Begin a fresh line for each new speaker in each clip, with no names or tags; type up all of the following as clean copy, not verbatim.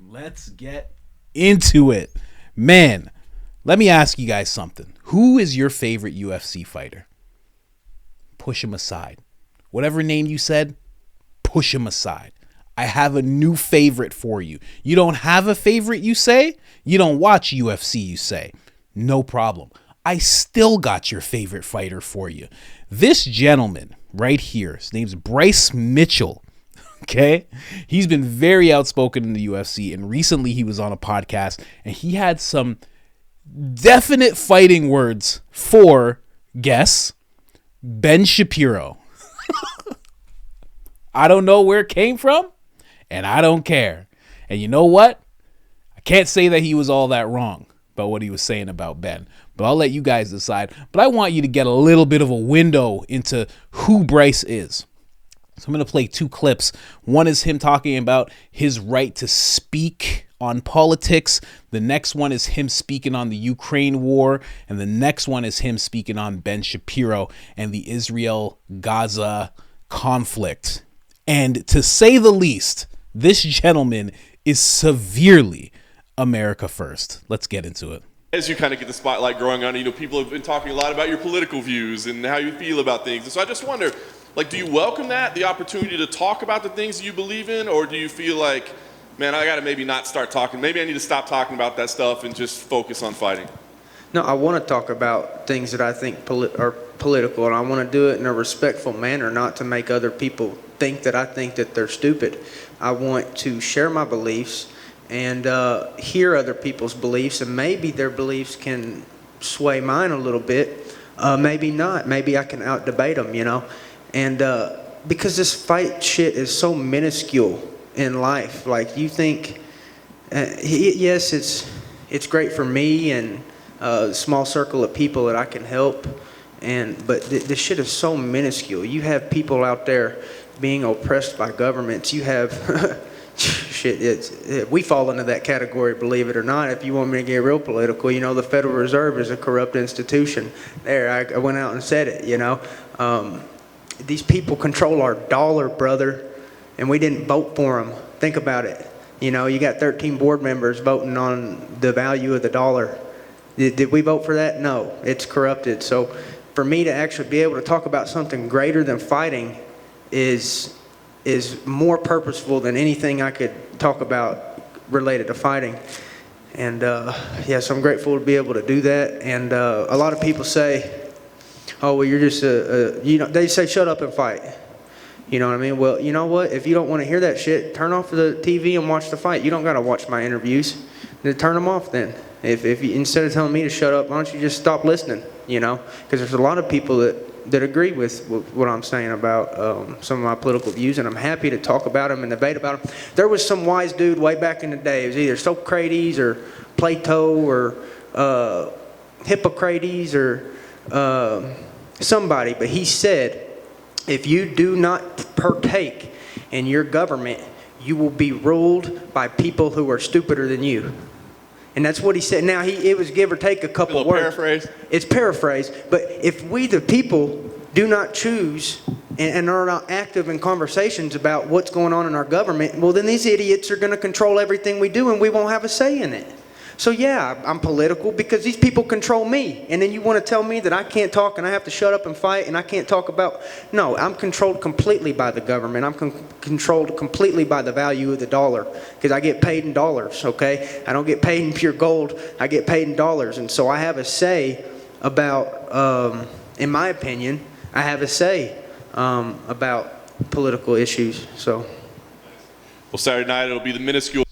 Let's get into it. Man, let me ask you guys something. Who is your favorite UFC fighter? Push him aside. Whatever name you said, push him aside. I have a new favorite for you. You don't have a favorite, you say? You don't watch UFC, you say? No problem. I still got your favorite fighter for you. This gentleman right here, his name's Bryce Mitchell. Okay? He's been very outspoken in the UFC, and recently he was on a podcast, and he had some definite fighting words for, guess, Ben Shapiro. I don't know where it came from, and I don't care. And you know what? I can't say that he was all that wrong about what he was saying about Ben, but I'll let you guys decide. But I want you to get a little bit of a window into who Bryce is. So I'm going to play two clips. One is him talking about his right to speak on politics. The next one is him speaking on the Ukraine war. And the next one is him speaking on Ben Shapiro and the Israel-Gaza conflict. And to say the least, this gentleman is severely America first. Let's get into it.
As you kind of get the spotlight growing on, people have been talking a lot about your political views and how you feel about things. And so I just wonder, do you welcome that, the opportunity to talk about the things you believe in, or do you feel like, man, I got to maybe not start talking. Maybe I need to stop talking about that stuff and just focus on fighting?
No, I want to talk about things that I think are political, and I want to do it in a respectful manner, not to make other people think that I think that they're stupid. I want to share my beliefs and hear other people's beliefs, and maybe their beliefs can sway mine a little bit. Maybe not. Maybe I can out-debate them, And because this fight shit is so minuscule in life, like you think, yes, it's great for me and a small circle of people that I can help, but this shit is so minuscule. You have people out there being oppressed by governments. You have shit. We fall into that category, believe it or not. If you want me to get real political, the Federal Reserve is a corrupt institution. There, I went out and said it. These people control our dollar, brother, and we didn't vote for them. Think about it. You got 13 board members voting on the value of the dollar. Did we vote for that? No, it's corrupted. So for me to actually be able to talk about something greater than fighting is more purposeful than anything I could talk about related to fighting. And so I'm grateful to be able to do that. And a lot of people say, oh, well, you're just they say shut up and fight. You know what I mean? Well, you know what? If you don't want to hear that shit, turn off the TV and watch the fight. You don't got to watch my interviews. Then turn them off then. If you, instead of telling me to shut up, why don't you just stop listening? Because there's a lot of people that agree with what I'm saying about some of my political views, and I'm happy to talk about them and debate about them. There was some wise dude way back in the day. It was either Socrates or Plato or Hippocrates or somebody, but he said, if you do not partake in your government, you will be ruled by people who are stupider than you. And that's what he said. Now, it was give or take a couple of words.
Paraphrase.
It's paraphrased. But if we, the people, do not choose and are not active in conversations about what's going on in our government, well, then these idiots are going to control everything we do, and we won't have a say in it. So yeah, I'm political because these people control me. And then you want to tell me that I can't talk and I have to shut up and fight and I can't talk about... No, I'm controlled completely by the government. I'm controlled completely by the value of the dollar because I get paid in dollars, okay? I don't get paid in pure gold. I get paid in dollars. And so I have a say about, in my opinion, I have a say about political issues. So,
well, Saturday night it'll be the minuscule.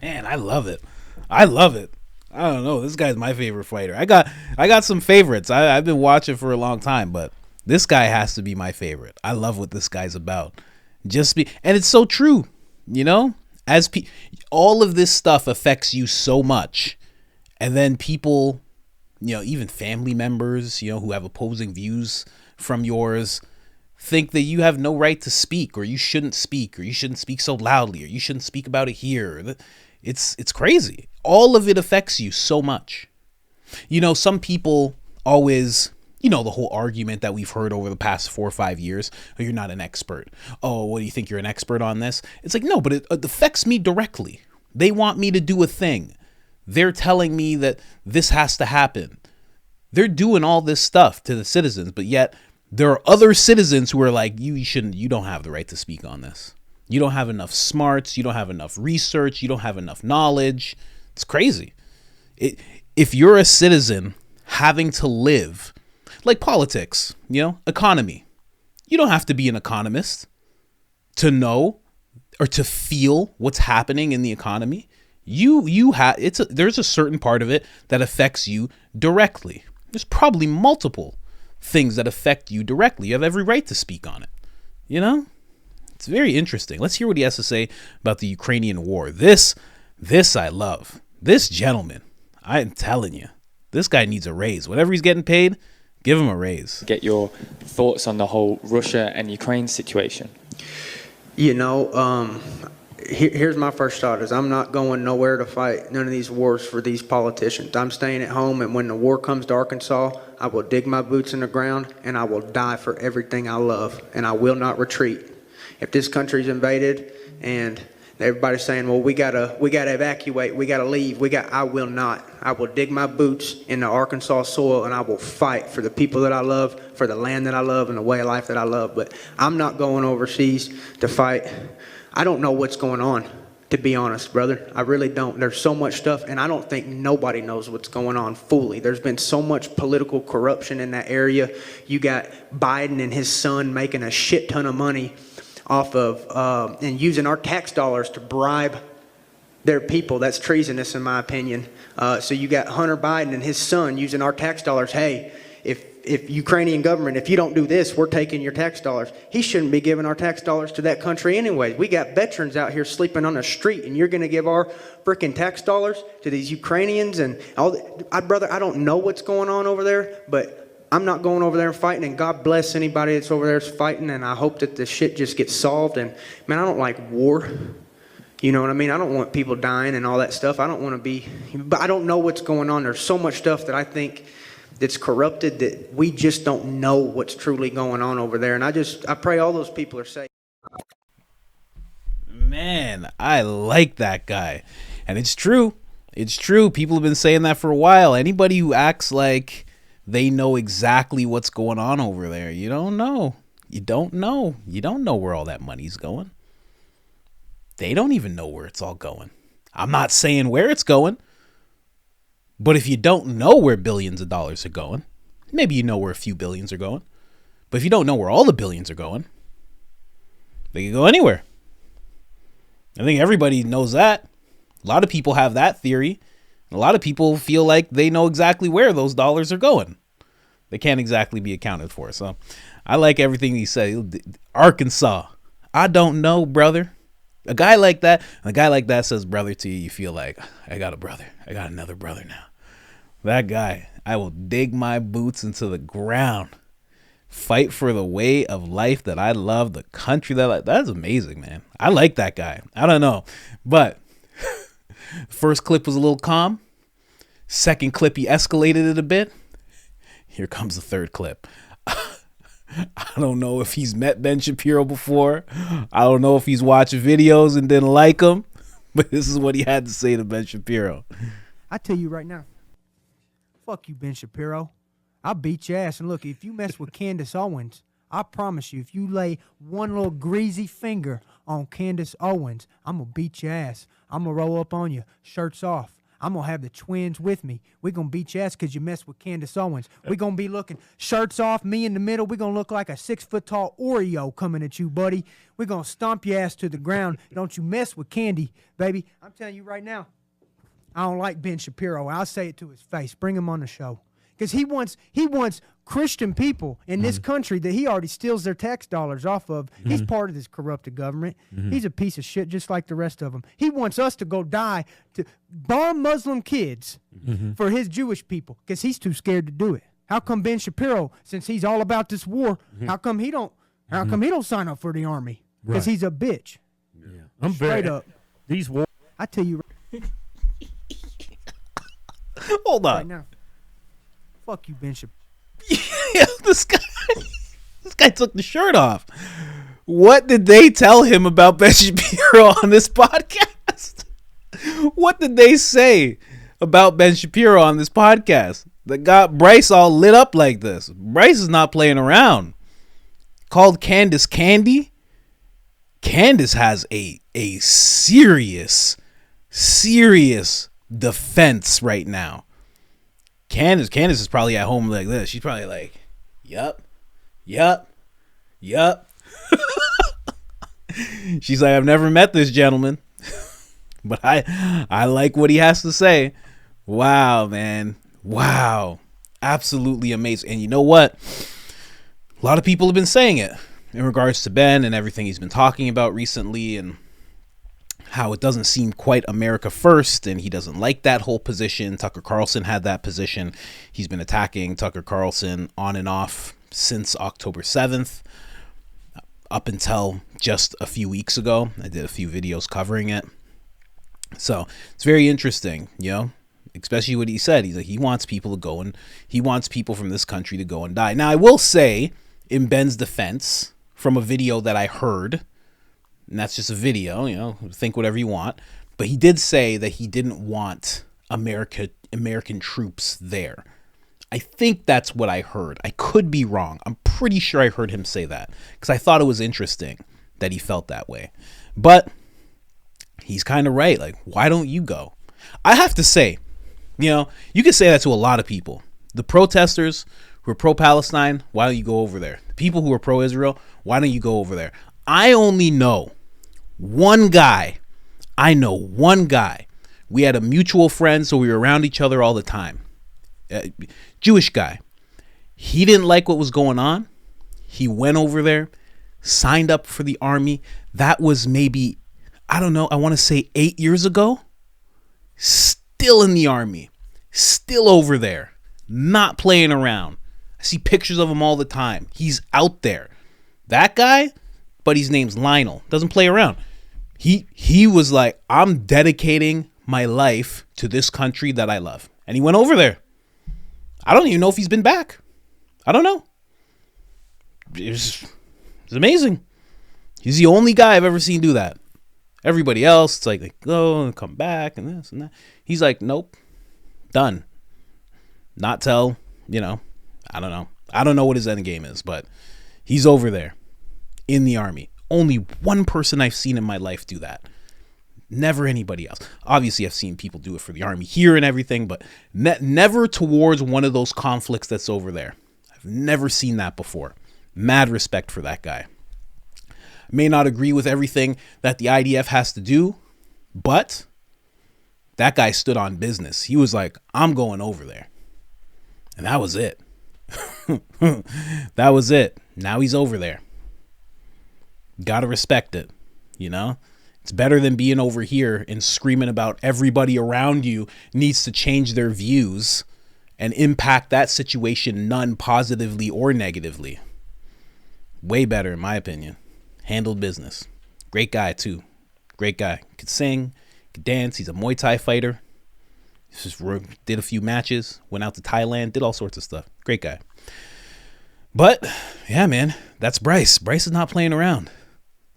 Man, I love it. I love it. I don't know. This guy's my favorite fighter. I got some favorites. I've been watching for a long time, but this guy has to be my favorite. I love what this guy's about. And it's so true, all of this stuff affects you so much, and then people, even family members, who have opposing views from yours, think that you have no right to speak, or you shouldn't speak so loudly, or you shouldn't speak about it here. It's crazy. All of it affects you so much. Some people always, the whole argument that we've heard over the past 4 or 5 years, oh, you're not an expert. Oh, what do you think, you're an expert on this? It's like, no, but it affects me directly. They want me to do a thing. They're telling me that this has to happen. They're doing all this stuff to the citizens, but yet there are other citizens who are like, you don't have the right to speak on this. You don't have enough smarts. You don't have enough research. You don't have enough knowledge. It's crazy. If you're a citizen having to live like politics, economy, you don't have to be an economist to know or to feel what's happening in the economy. There's a certain part of it that affects you directly. There's probably multiple things that affect you directly. You have every right to speak on it. It's very interesting. Let's hear what he has to say about the Ukrainian war. This I love. This gentleman, I'm telling you, this guy needs a raise. Whatever he's getting paid, give him a raise.
Get your thoughts on the whole Russia and Ukraine situation.
Here's my first thought is I'm not going nowhere to fight none of these wars for these politicians. I'm staying at home, and when the war comes to Arkansas, I will dig my boots in the ground, and I will die for everything I love, and I will not retreat. If this country's invaded and everybody's saying, well, we gotta evacuate, we gotta leave, I will not. I will dig my boots in the Arkansas soil, and I will fight for the people that I love, for the land that I love, and the way of life that I love. But I'm not going overseas to fight. I don't know what's going on, to be honest, brother. I really don't. There's so much stuff, and I don't think nobody knows what's going on fully. There's been so much political corruption in that area. You got Biden and his son making a shit ton of money off of and using our tax dollars to bribe their people. That's treasonous, in my opinion. So you got Hunter Biden and his son using our tax dollars. Hey, if Ukrainian government, if you don't do this, we're taking your tax dollars. He shouldn't be giving our tax dollars to that country anyway. We got veterans out here sleeping on the street, and you're going to give our freaking tax dollars to these Ukrainians and all. Brother, I don't know what's going on over there, but I'm not going over there and fighting, and God bless anybody that's over there fighting, and I hope that this shit just gets solved. And, man, I don't like war. You know what I mean? I don't want people dying and all that stuff. I don't want to be, but I don't know what's going on. There's so much stuff that I think that's corrupted that we just don't know what's truly going on over there. And I pray all those people are safe.
Man, I like that guy. And it's true. It's true. People have been saying that for a while. Anybody who acts like they know exactly what's going on over there, you don't know. You don't know. You don't know where all that money's going. They don't even know where it's all going. I'm not saying where it's going. But if you don't know where billions of dollars are going, maybe you know where a few billions are going. But if you don't know where all the billions are going, they can go anywhere. I think everybody knows that. A lot of people have that theory. A lot of people feel like they know exactly where those dollars are going. They can't exactly be accounted for. So I like everything he said. Arkansas. I don't know, brother. A guy like that says brother to you, you feel like, I got a brother. I got another brother now. That guy, I will dig my boots into the ground. Fight for the way of life that I love, the country that I like. That's amazing, man. I like that guy. I don't know. But first clip was a little calm. Second clip, he escalated it a bit. Here comes the third clip. I don't know if he's met Ben Shapiro before. I don't know if he's watched videos and didn't like him. But this is what he had to say to Ben Shapiro.
I tell you right now, fuck you, Ben Shapiro. I'll beat your ass. And look, if you mess with Candace Owens, I promise you, if you lay one little greasy finger on Candace Owens, I'm going to beat your ass. I'm going to roll up on you, shirts off. I'm going to have the twins with me. We're going to beat your ass because you mess with Candace Owens. We're going to be looking shirts off, me in the middle. We're going to look like a 6-foot-tall Oreo coming at you, buddy. We're going to stomp your ass to the ground. Don't you mess with Candy, baby. I'm telling you right now, I don't like Ben Shapiro. I'll say it to his face. Bring him on the show. Because he wants Christian people in this country that he already steals their tax dollars off of. He's part of this corrupted government. He's a piece of shit just like the rest of them. He wants us to go die to bomb Muslim kids for his Jewish people because he's too scared to do it. How come Ben Shapiro, since he's all about this war, how come he don't sign up for the army? Because he's a bitch.
Yeah. I'm
Straight
very,
up.
These wars.
I tell you
Hold on.
right now. Fuck you, Ben Shapiro.
Yeah, this guy took the shirt off. What did they tell him about Ben Shapiro on this podcast? What did they say about Ben Shapiro on this podcast that got Bryce all lit up like this? Bryce is not playing around. Called Candace Candy. Candace has a serious defense right now. Candace is probably at home like this. She's probably like, yup. She's like, I've never met this gentleman, but I like what he has to say. Wow, man. Wow. Absolutely amazing. And you know what? A lot of people have been saying it in regards to Ben and everything he's been talking about recently, and how it doesn't seem quite America first, and he doesn't like that whole position. Tucker Carlson had that position. He's been attacking Tucker Carlson on and off since October 7th, up until just a few weeks ago. I did a few videos covering it. So it's very interesting, you know, especially what he said. He's like, he wants people to go, and he wants people from this country to go and die. Now, I will say, in Ben's defense, from a video that I heard, and that's just a video, you know, think whatever you want, but he did say that he didn't want American troops there. I think that's what I heard. I could be wrong. I'm pretty sure I heard him say that, because I thought it was interesting that he felt that way. But he's kind of right. Like, why don't you go? I have to say, you know, you can say that to a lot of people. The protesters who are pro-Palestine, why don't you go over there? The people who are pro-Israel, why don't you go over there? I only know one guy. We had a mutual friend, so we were around each other all the time. Jewish guy. He didn't like what was going on. He went over there, signed up for the army. That was maybe, I don't know, I want to say 8 years ago. Still in the army. Still over there. Not playing around. I see pictures of him all the time. He's out there. That guy, but his name's Lionel. Doesn't play around. He was like, I'm dedicating my life to this country that I love. And he went over there. I don't even know if he's been back. I don't know. It's amazing. He's the only guy I've ever seen do that. Everybody else, it's like they go and come back and this and that. He's like, nope. Done. Not till, you know, I don't know. I don't know what his end game is, but he's over there in the army. Only one person I've seen in my life do that. Never anybody else. Obviously, I've seen people do it for the army here and everything, but never towards one of those conflicts that's over there. I've never seen that before. Mad respect for that guy. I may not agree with everything that the IDF has to do, but that guy stood on business. He was like, I'm going over there. And that was it. That was it. Now he's over there. Gotta respect it, you know? It's better than being over here and screaming about everybody around you needs to change their views and impact that situation none positively or negatively. Way better, in my opinion. Handled business. Great guy, too. Great guy. Could sing, could dance. He's a Muay Thai fighter. Just did a few matches, went out to Thailand, did all sorts of stuff. Great guy. But, yeah, man, that's Bryce. Bryce is not playing around.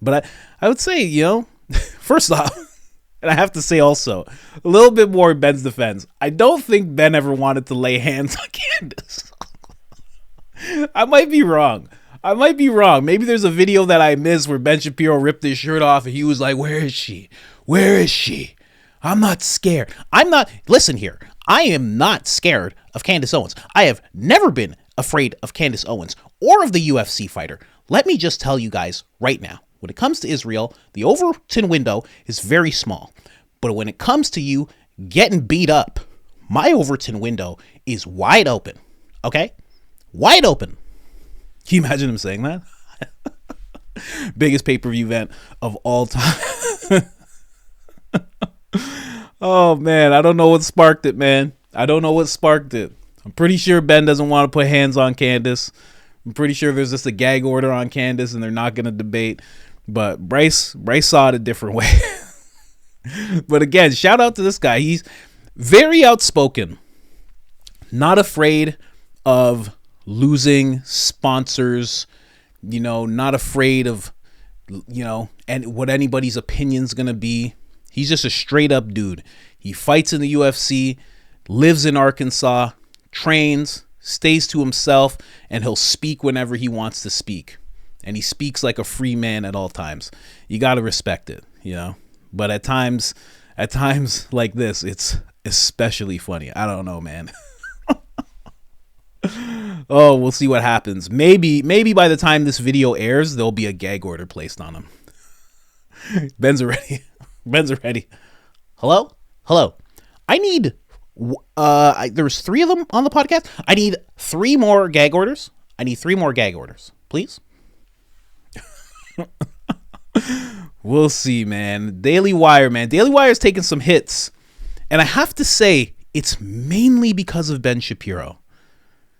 But I would say, you know, first off, and I have to say also, a little bit more in Ben's defense, I don't think Ben ever wanted to lay hands on Candace. I might be wrong. Maybe there's a video that I missed where Ben Shapiro ripped his shirt off and he was like, where is she? I'm not scared. Listen here. I am not scared of Candace Owens. I have never been afraid of Candace Owens or of the UFC fighter. Let me just tell you guys right now. When it comes to Israel, the Overton window is very small. But when it comes to you getting beat up, my Overton window is wide open. Okay? Wide open. Can you imagine him saying that? Biggest pay-per-view event of all time. Oh, man. I don't know what sparked it, man. I'm pretty sure Ben doesn't want to put hands on Candace. I'm pretty sure there's just a gag order on Candace and they're not going to debate. But Bryce saw it a different way. But again, shout out to this guy. He's very outspoken. Not afraid of losing sponsors. You know, not afraid of, you know, and what anybody's opinion's going to be. He's just a straight up dude. He fights in the UFC, lives in Arkansas, trains, stays to himself, and he'll speak whenever he wants to speak. And he speaks like a free man at all times. You got to respect it, you know? But at times like this, it's especially funny. I don't know, man. Oh, we'll see what happens. Maybe by the time this video airs, there'll be a gag order placed on him. Ben's ready. Hello? I need there was 3 of them on the podcast. I need 3 more gag orders. Please. We'll see, man. Daily Wire's taking some hits. And I have to say, it's mainly because of Ben Shapiro.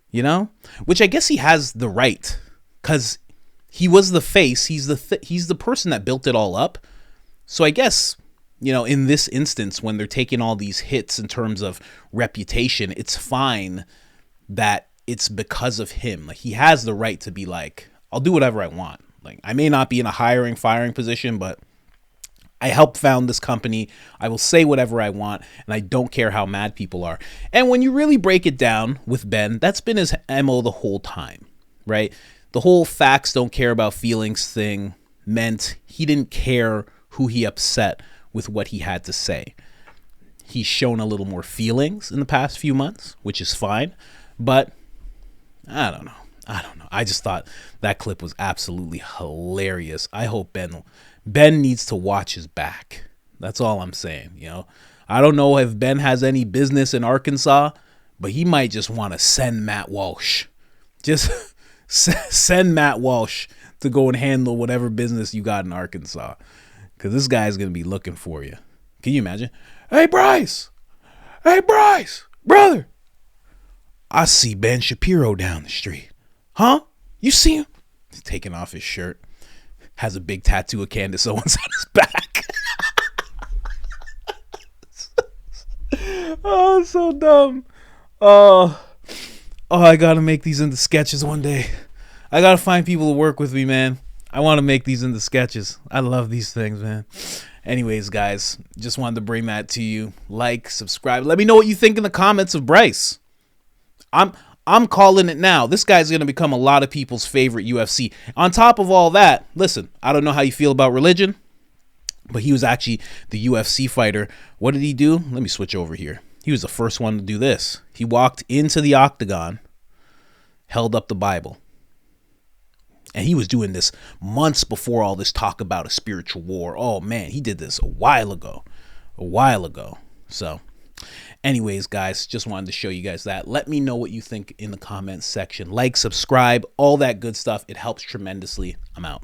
You know? Which I guess he has the right. Because he was the face. He's the person that built it all up. So I guess, you know, in this instance, when they're taking all these hits in terms of reputation, it's fine that it's because of him. Like, he has the right to be like, I'll do whatever I want. Like, I may not be in a firing position, but I helped found this company. I will say whatever I want, and I don't care how mad people are. And when you really break it down with Ben, that's been his MO the whole time, right? The whole facts don't care about feelings thing meant he didn't care who he upset with what he had to say. He's shown a little more feelings in the past few months, which is fine, but I don't know. I just thought that clip was absolutely hilarious. I hope Ben needs to watch his back. That's all I'm saying, you know. I don't know if Ben has any business in Arkansas, but he might just want to send Matt Walsh. Just send Matt Walsh to go and handle whatever business you got in Arkansas, because this guy's going to be looking for you. Can you imagine? Hey, Bryce, brother, I see Ben Shapiro down the street. Huh? You see him? He's taking off his shirt. Has a big tattoo of Candace Owens on his back. Oh, so dumb. Oh, I got to make these into sketches one day. I got to find people to work with me, man. I want to make these into sketches. I love these things, man. Anyways, guys, just wanted to bring that to you. Like, subscribe. Let me know what you think in the comments of Bryce. I'm calling it now. This guy's going to become a lot of people's favorite UFC. On top of all that, listen, I don't know how you feel about religion, but he was actually the UFC fighter. What did he do? Let me switch over here. He was the first one to do this. He walked into the octagon, held up the Bible. And he was doing this months before all this talk about a spiritual war. Oh, man, he did this a while ago. So, anyways, guys, just wanted to show you guys that. Let me know what you think in the comments section. Like, subscribe, all that good stuff. It helps tremendously. I'm out.